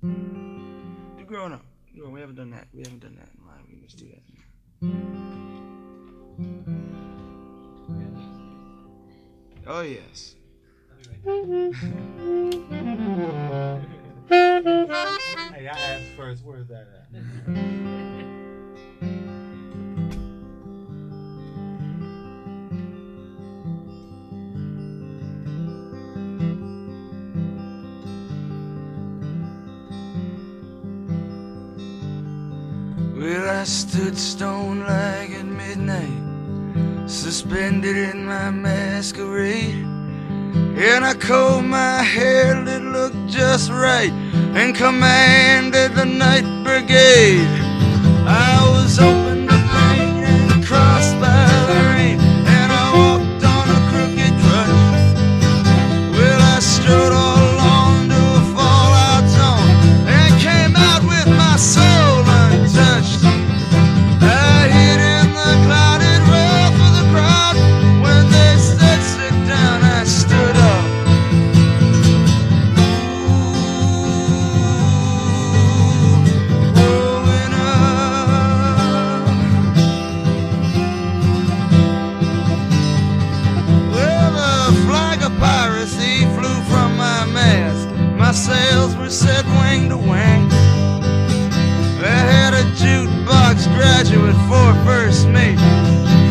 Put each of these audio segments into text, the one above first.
Do Growing Up. We haven't done that. We haven't done that in live. We can just do that now. Oh, yes. Hey, I asked first, where's that at? Well, I stood stone-like at midnight, suspended in my masquerade, and I combed my hair that looked just right, and commanded the night brigade. I was open to pain and crossed by the rain, and I walked on a crooked crutch. Well, I strode all along to a fallout zone, and came out with my soul untouched. I hid in the clouded wrath of the crowd. When they said sit down, I stood up. Growing up. Well, the flag of piracy flew from my mast. My sails were set wing to wing. I had a jukebox graduate for first mate.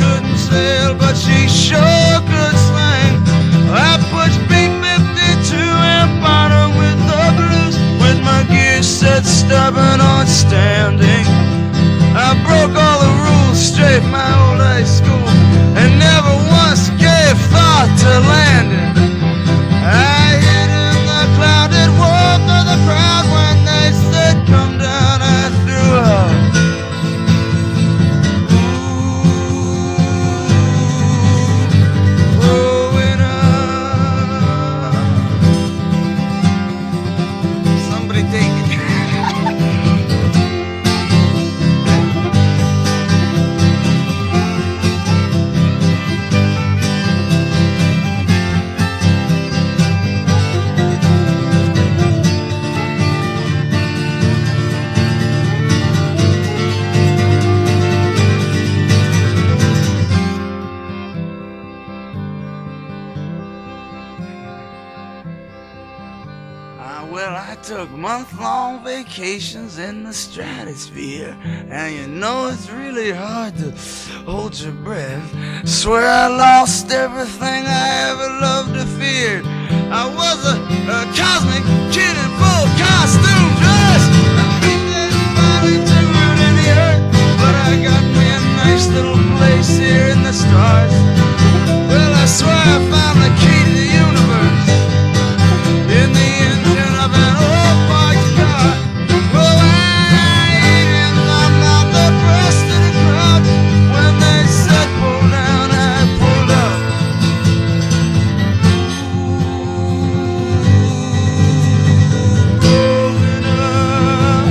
Couldn't sail, but she sure could sing. I pushed B-52 and bottom with the blues, with my gears set stubborn on standing. I broke all the rules straight my old high school, and never once gave thought to landing. I hid in the clouded warmth of the crowd. When they said come down, I threw up. Growing up. Somebody take it. Well, I took month-long vacations in the stratosphere, and you know it's really hard to hold your breath. Swear I lost everything I ever loved or feared. I was a cosmic kid in full costume dress. Finally took root in the earth, but I got me a nice little place here in the stars. Well, I swear I found the key to the universe in the engine of an old boxcar. Well, I ain't in the mouth of the rest of the crowd. When they said pull down, I pulled up. Growing up.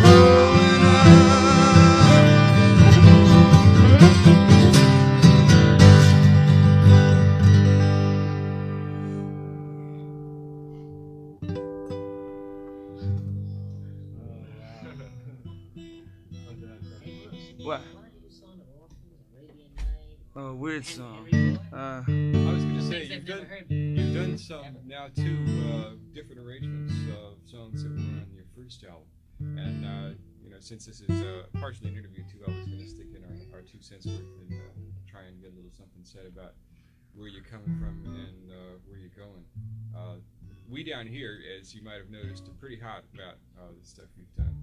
Growing What? Oh, weird song. I was going to say you've done some now two different arrangements of songs that were on your first album, and since this is partially an interview too, I was going to stick in our 2 cents worth and try and get a little something said about where you're coming from and where you're going. We down here, as you might have noticed, are pretty hot about the stuff you've done,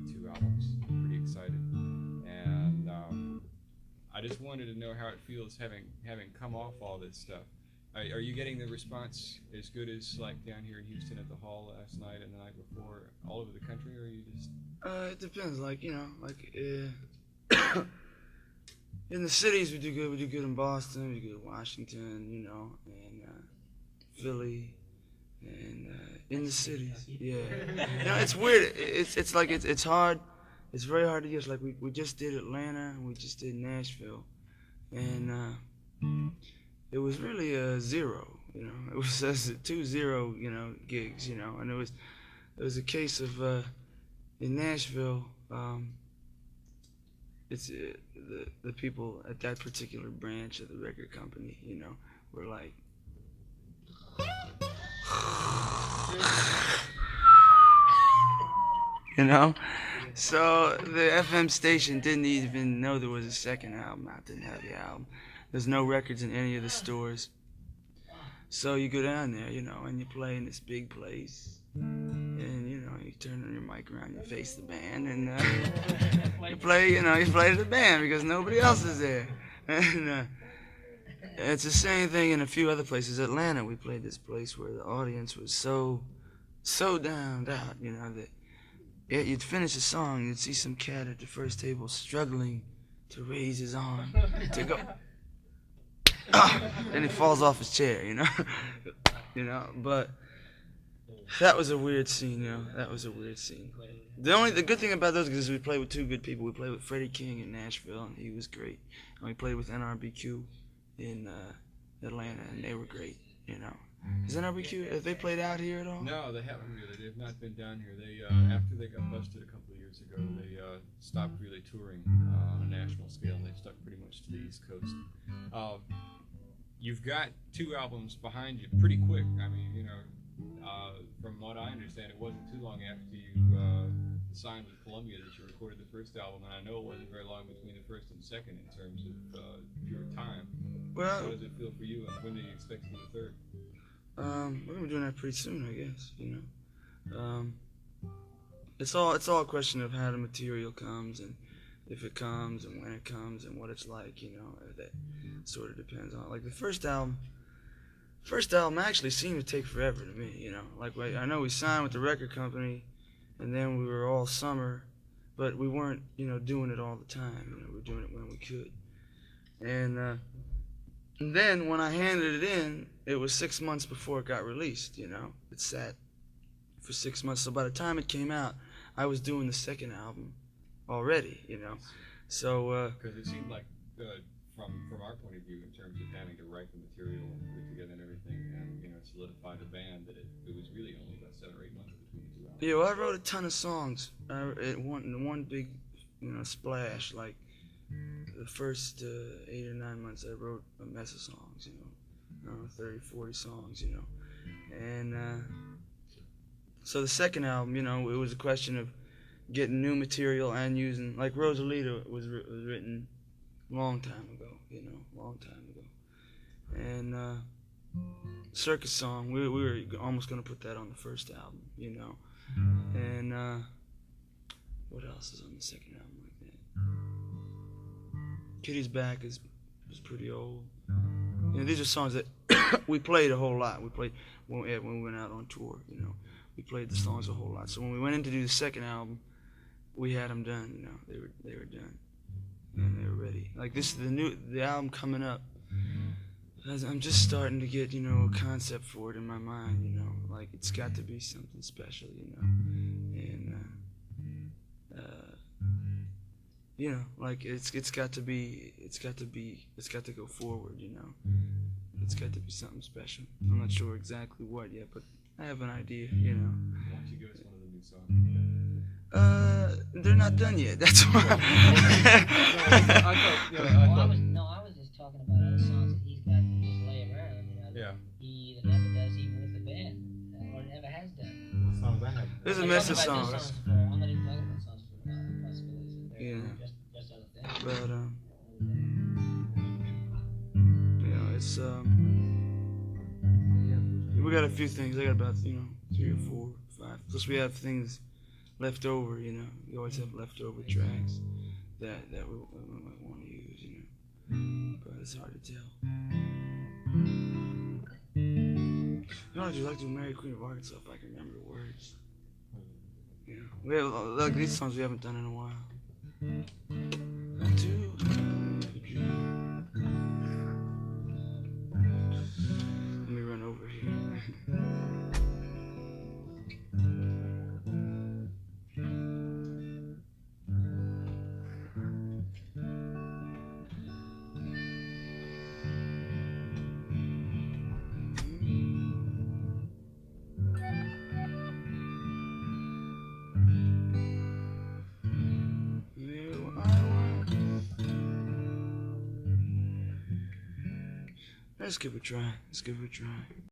the 2 albums. Pretty excited, and I just wanted to know how it feels having come off all this stuff. Are you getting the response as good as like down here in Houston at the Hall last night and the night before, all over the country, or are you just? It depends. In the cities we do good. We do good in Boston. We do good in Washington. And Philly. And in the cities, yeah. It's weird. It's hard. It's very hard to get. Like we just did Atlanta and we just did Nashville, and it was really a zero. You know, it was just 2-0, you know, gigs. You know, and it was a case of in Nashville. It's the people at that particular branch of the record company, you know, were like, you know, so the FM station didn't even know there was a second album out. Didn't have the album. There's no records in any of the stores. So you go down there, you know, and you play in this big place, and you know, you turn on your mic around, you face the band, and you play to the band because nobody else is there. And it's the same thing in a few other places. Atlanta, we played this place where the audience was so downed out, you know, that you'd finish a song, you'd see some cat at the first table struggling to raise his arm to go. Then he falls off his chair, you know. You know, but that was a weird scene, you know. That was a weird scene. The good thing about those is we played with two good people. We played with Freddie King in Nashville, and he was great. And we played with NRBQ in Atlanta, and they were great, you know. Is NRBQ, have they played out here at all? No, they haven't really. They've not been down here. They after they got busted a couple of years ago, they stopped really touring on a national scale, and they stuck pretty much to the East Coast. You've got 2 albums behind you pretty quick. I mean, you know, from what I understand, it wasn't too long after you signed with Columbia that you recorded the first album, and I know it wasn't very long between the first and second in terms of pure time. Well, how does it feel for you, and when do you expect to do the third? We're gonna be doing that pretty soon, I guess. You know, it's all a question of how the material comes, and if it comes, and when it comes, and what it's like. You know, that sort of depends on. Like the first album actually seemed to take forever to me. You know, like I know we signed with the record company, and then we were all summer, but we weren't, you know, doing it all the time. You know, we were doing it when we could, and then when I handed it in, it was 6 months before it got released, you know. It sat for 6 months. So by the time it came out, I was doing the second album already, you know. So because it seemed like from our point of view, in terms of having to write the material and put it together and everything, and you know, solidify the band, that it was really only about 7 or 8 months between the 2 albums. yeah, well, I wrote a ton of songs. One big, you know, splash. Like the first 8 or 9 months, I wrote a mess of songs, you know, 30, 40 songs, you know. And so the second album, you know, it was a question of getting new material and using, like Rosalita was written long time ago, you know, long time ago. And Circus Song, we were almost going to put that on the first album, you know. And what else is on the second album like that? Kitty's Back was pretty old. You know, these are songs that we played a whole lot. We played when we went out on tour, you know. We played the songs a whole lot. So when we went in to do the second album, we had them done, you know. They were done. And they were ready. Like this, the album coming up, I'm just starting to get, you know, a concept for it in my mind, you know. Like it's got to be something special, you know. And you know, like it's got to go forward, you know. It's got to be something special. I'm not sure exactly what yet, but I have an idea, you know. Why don't you give us one of the new songs? They're not done yet. That's why. I was just talking about other songs that he's got to just lay around. You know, Yeah. He either never does, even with the band, or never has done. What songs I have? There's a I'm mess of talking about songs. I'm not even talking about songs for possibilities. Yeah. Just other things. But you know, it's we got a few things. I got about, you know, 3 or 4, 5. Plus we have things left over, you know. We always have leftover tracks that we might want to use, you know. But it's hard to tell. You know, I'd like to Mary Queen of Arkansas if I can remember the words. You know, we have like these songs we haven't done in a while. Let me run over here. Let's give it a try. Let's give it a try.